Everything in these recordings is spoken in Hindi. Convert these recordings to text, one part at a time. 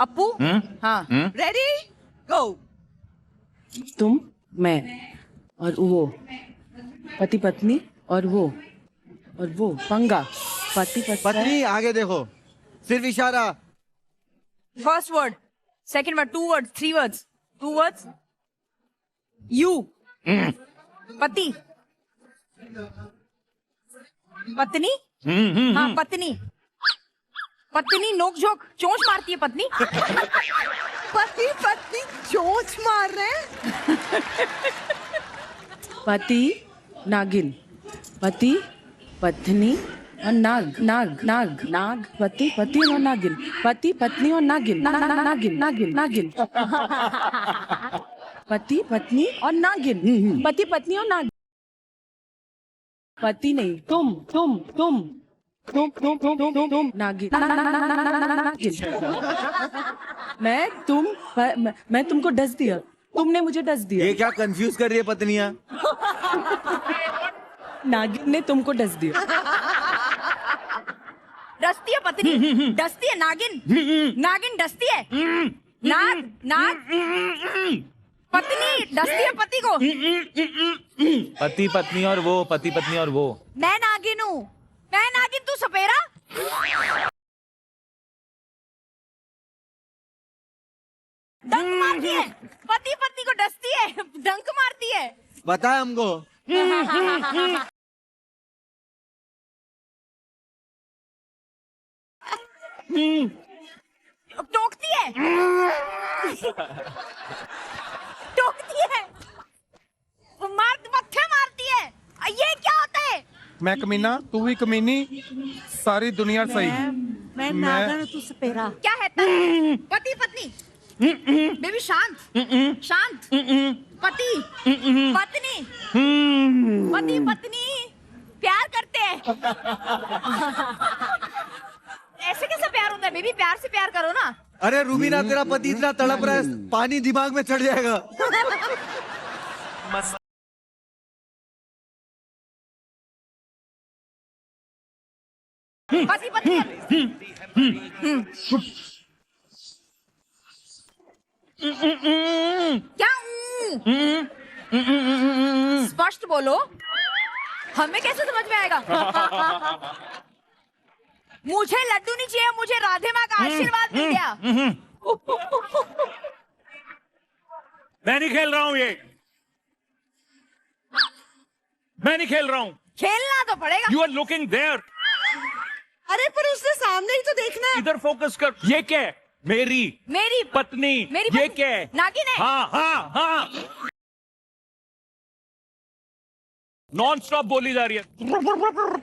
अप्पू। हाँ, रेडी गो। तुम, मैं और वो पति पत्नी और वो पंगा। पति पत्नी आगे देखो, सिर्फ इशारा। First word, second word, 2 words, 3 words, 2 words. You, पति, पत्नी। हाँ, पत्नी, पत्नी नोक झोंक, चोंच मारती है पत्नी। पति पत्नी चोंच मार रहे हैं। पति नागिन, पति पत्नी और नाग पति और नागिन, पति पत्नी और नागिन, नागिन पति पत्नी और नागिन, पति पत्नी और नागिन। पति नहीं, तुम नागिन, मैं तुमको डस दिया, तुमने मुझे डस दिया। ये क्या कंफ्यूज कर रही है पत्नियां? नागिन ने तुमको डस दिया। डसती है पत्नी, डसती है नागिन, नागिन डसती है नाग पत्नी डसती है पति को। पति पत्नी और वो, पति पत्नी और वो। मैं नागिन हूँ, मैं नागिन, तू सपेरा। डंक मारती है, पति पत्नी को डसती है, डंक मारती है। बता हमको। टोकती है, टोकती है, मत्थे मारती है। ये क्या होता है? मैं कमीना, तू भी कमीनी, सारी दुनिया सही। मैं नागन तू सपेरा। क्या है पति पत्नी? बेबी शांत, शांत। पति पत्नी, पति पत्नी प्यार करते हैं। ऐसे कैसे प्यार होता है बेबी? प्यार से प्यार करो ना। अरे रूबीना, तेरा पति इतना तड़प रहा है, पानी दिमाग में चढ़ जाएगा। पति पत्नी क्या? स्पष्ट बोलो, हमें कैसे समझ में आएगा? मुझे लड्डू नहीं चाहिए, मुझे राधे माँ का आशीर्वाद मिल गया। मैं नहीं खेल रहा हूँ ये, मैं नहीं खेल रहा हूँ। खेलना तो पड़ेगा। You are looking there. अरे पर उसने सामने ही तो देखना है। इधर फोकस कर। ये क्या है? मेरी पत्नी। मेरी ये पत्नी। क्या है? नागिन है। हाँ नॉन स्टॉप बोली जा रही है।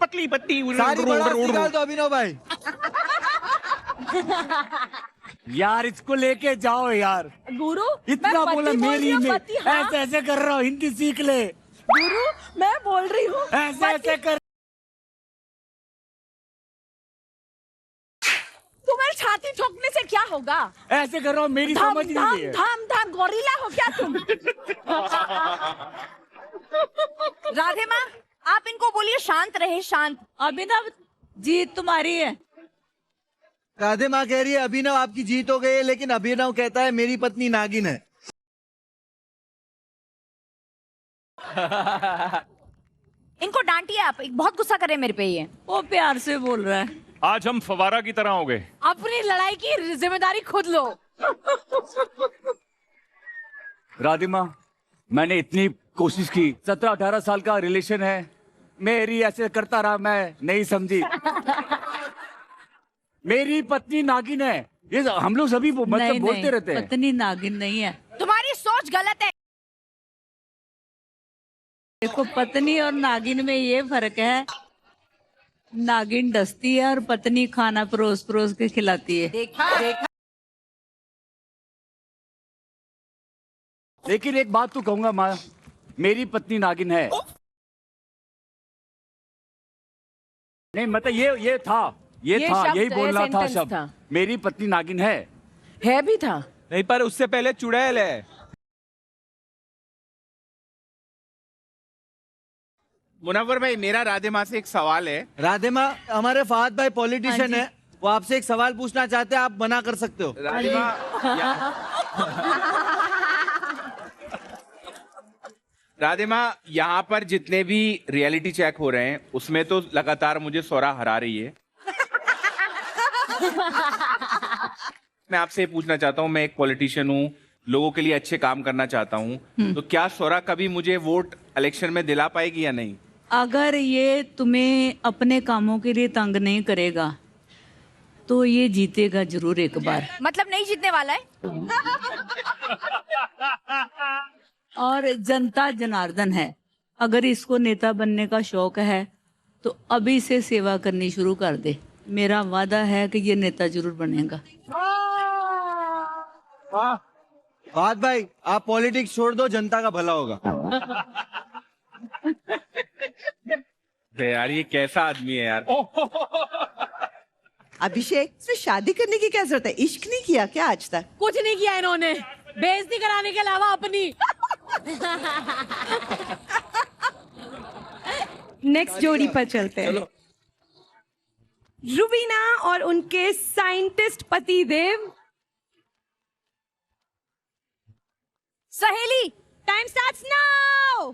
पतली पत्नी। सारी बड़ा निकाल दो अभिनव भाई। यार इसको लेके जाओ यार। गुरु इतना मैं बोला पति बोल मेरी रही हूँ, में पति, हाँ? ऐसे ऐसे कर रहा हूँ, हिंदी सीख ले। गुरु मैं बोल रही हूँ ऐसे ऐसे कर। तुम्हारी छाती ठोकने से क्या होगा? ऐसे कर रहा हूँ, मेरी धाम समझ नहीं धाम है। धाम धाम गोरिल्ला हो क्या तुम? राधे माँ, आप इनको बोलिए शांत रहे, शांत। अभिनव जीत तुम्हारी है। राधे माँ कह रही है अभिनव आपकी जीत हो गई है, लेकिन अभिनव कहता है मेरी पत्नी नागिन है। इनको डांटिए आप, बहुत गुस्सा कर रहे हैं मेरे पे ये। वो प्यार से बोल रहा है। आज हम फवारा की तरह हो गए। अपनी लड़ाई की जिम्मेदारी खुद लो। राधिमा, मैंने इतनी कोशिश की, 17-18 साल का रिलेशन है, मेरी ऐसे करता रहा, मैं नहीं समझी। मेरी पत्नी नागिन है, ये हम लोग सभी मतलब बोलते रहते हैं। पत्नी नागिन नहीं है। तुम्हारी सोच गलत है। देखो पत्नी और नागिन में ये फर्क है, नागिन डसती है और पत्नी खाना परोस परोस के खिलाती है। देखा लेकिन एक बात तो कहूंगा माँ, मेरी पत्नी नागिन है। नहीं मतलब ये था, यही बोलना था शब्द। मेरी पत्नी नागिन है भी था। नहीं, पर उससे पहले चुड़ैल है। मुनव्वर भाई, मेरा राधे माँ से एक सवाल है। राधे माँ, हमारे फहद भाई पॉलिटिशियन है, वो आपसे एक सवाल पूछना चाहते हैं, आप मना कर सकते हो। राधिमा राधिमा, यहाँ पर जितने भी रियलिटी चेक हो रहे हैं उसमें तो लगातार मुझे स्वरा हरा रही है। मैं आपसे पूछना चाहता हूँ, मैं एक पॉलिटिशियन हूँ, लोगों के लिए अच्छे काम करना चाहता हूँ, तो क्या स्वरा कभी मुझे वोट इलेक्शन में दिला पाएगी या नहीं? अगर ये तुम्हें अपने कामों के लिए तंग नहीं करेगा तो ये जीतेगा जरूर एक बार। मतलब नहीं जीतने वाला है। और जनता जनार्दन है, अगर इसको नेता बनने का शौक है तो अभी से सेवा करनी शुरू कर दे। मेरा वादा है कि ये नेता जरूर बनेगा। फहद भाई, आप पॉलिटिक्स छोड़ दो, जनता का भला होगा। अरे यार, ये कैसा आदमी है यार। अभिषेक, इसमें शादी करने की क्या जरूरत है? इश्क नहीं किया क्या आज तक? कुछ नहीं किया इन्होंने, बेइज्जती कराने के अलावा अपनी। नेक्स्ट जोड़ी पर चलते हैं। रुबीना और उनके साइंटिस्ट पति देव। सहेली, टाइम स्टार्ट्स नाउ।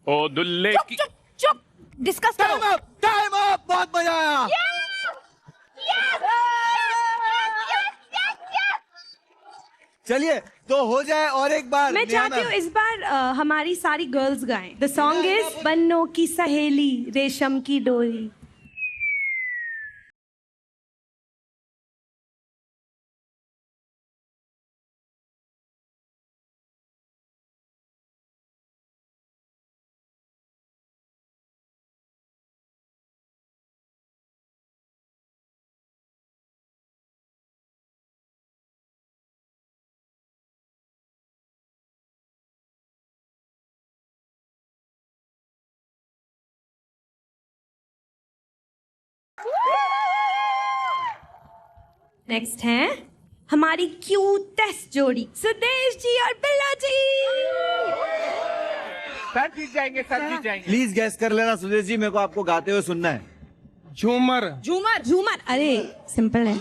ओ दुल्ले चुप की चुप चुप, डिस्कस करो। टाइम अप, बहुत मजा आया। चलिए तो हो जाए और एक बार। मैं नेहा चाहती हूँ मैम। इस बार हमारी सारी गर्ल्स गाएं। द सॉन्ग इज बन्नों की सहेली रेशम की डोरी। नेक्स्ट है हमारी क्यूटेस्ट जोड़ी, सुदेश जी और बिल्ला जी। सर जीत जाएंगे, सर जीत जाएंगे। प्लीज गैस कर लेना सुदेश जी, मेरे को आपको गाते हुए सुनना है। झूमर। झूमर। झूमर, अरे सिंपल है।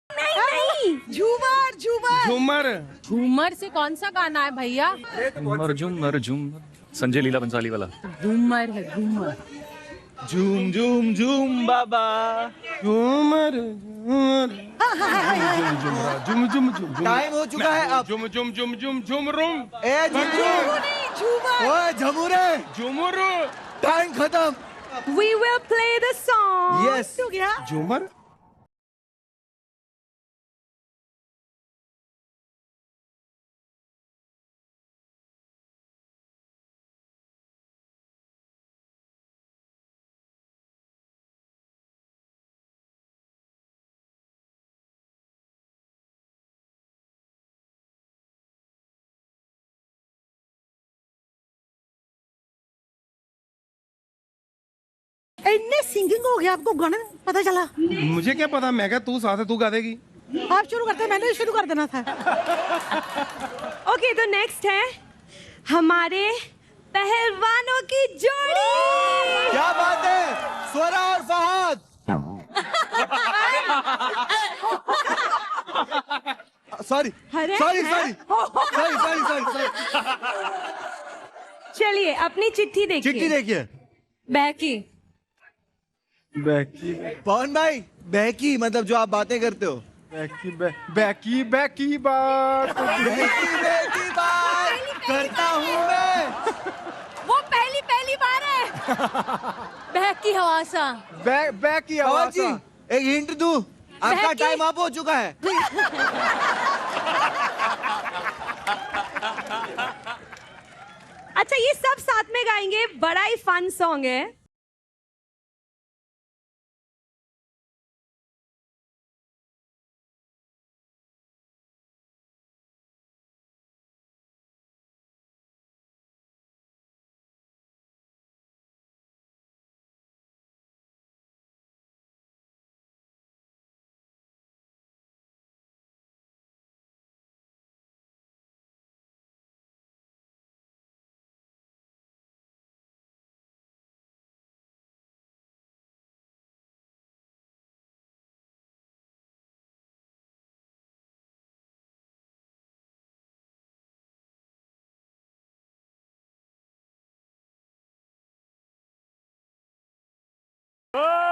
नहीं, झूमर झूमर। झूमर। झूमर से कौन सा गाना है भैया? झूमर झूमर झूमर, संजय लीला बंसाली वाला। झूमर है झूमर। झूम झूम झूम बाबा। झूमर झूमर झूम झूम झूम। टाइम हो चुका है अब। झूम झूम झूम झूम झूमरूम। ए झूमर। ओए झमूरे, झूमर। टाइम खत्म। We will play the song. Yes. हो गया। झूमर। इतने सिंगिंग हो गया, आपको गाना पता चला? मुझे क्या पता, मैं क्या तू साथ है, तू गा देगी। आप शुरू करते, मैंने शुरू कर देना था। ओके, तो नेक्स्ट है हमारे पहलवानों की जोड़ी। क्या बात है, स्वरा और फहद। सॉरी अरे, sorry sorry sorry sorry sorry. चलिए अपनी चिट्ठी देखिए। चिट्ठी देखिए। बैकी। बैकी पवन भाई, बहकी मतलब जो आप बातें करते हो। बैकी बैकी बैकी बात। बहकी बहकी बात करता हूँ मैं। वो पहली पहली बार है। बैकी हवासा। बैकी पवन आवाज। जी, एक हिंट दूं, आपका बहकी। टाइम अप हो चुका है। अच्छा, ये सब साथ में गाएंगे, बड़ा ही फन सॉन्ग है।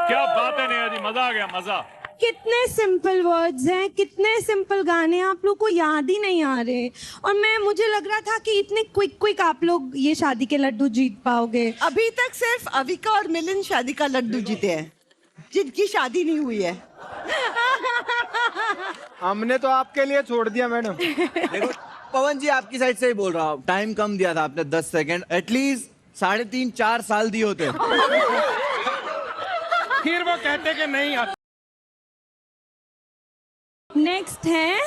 क्या बात है नेहा जी, मजा आ गया, मजा। कितने सिंपल वर्ड्स हैं, कितने सिंपल गाने हैं, आप लोग को याद ही नहीं आ रहे। और मुझे लग रहा था कि इतने क्विक आप लोग ये शादी के लड्डू जीत पाओगे। अभी तक सिर्फ अविका और मिलिंद शादी का लड्डू जीते हैं, जिनकी शादी नहीं हुई है। हमने तो आपके लिए छोड़ दिया मैडम। देखो पवन जी, आपकी साइड से ही बोल रहा हूँ, टाइम कम दिया था आपने 10 सेकंड, एटलीस्ट 3.5-4 साल दिए होते। फिर वो कहते कि नहीं आते। नेक्स्ट है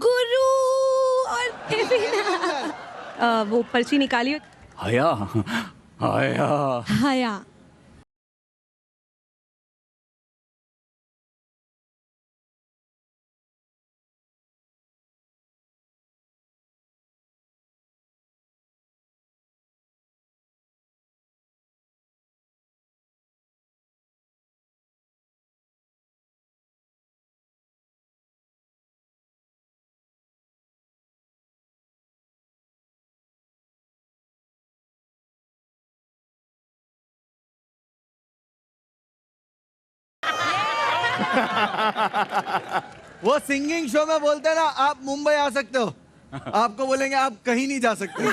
गुरु और केविन। वो पर्ची निकालिए। हया हया हया। वो सिंगिंग शो में बोलते हैं ना, आप मुंबई आ सकते हो, आपको बोलेंगे आप कहीं नहीं जा सकते।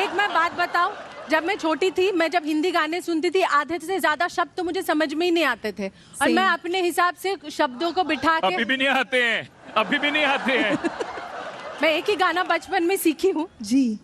एक मैं बात बताऊं, जब मैं छोटी थी, मैं जब हिंदी गाने सुनती थी, आधे से ज्यादा शब्द तो मुझे समझ में ही नहीं आते थे, और मैं अपने हिसाब से शब्दों को बिठा के, अभी भी नहीं आते हैं, अभी भी नहीं आते हैं। मैं एक ही गाना बचपन में सीखी हूँ जी।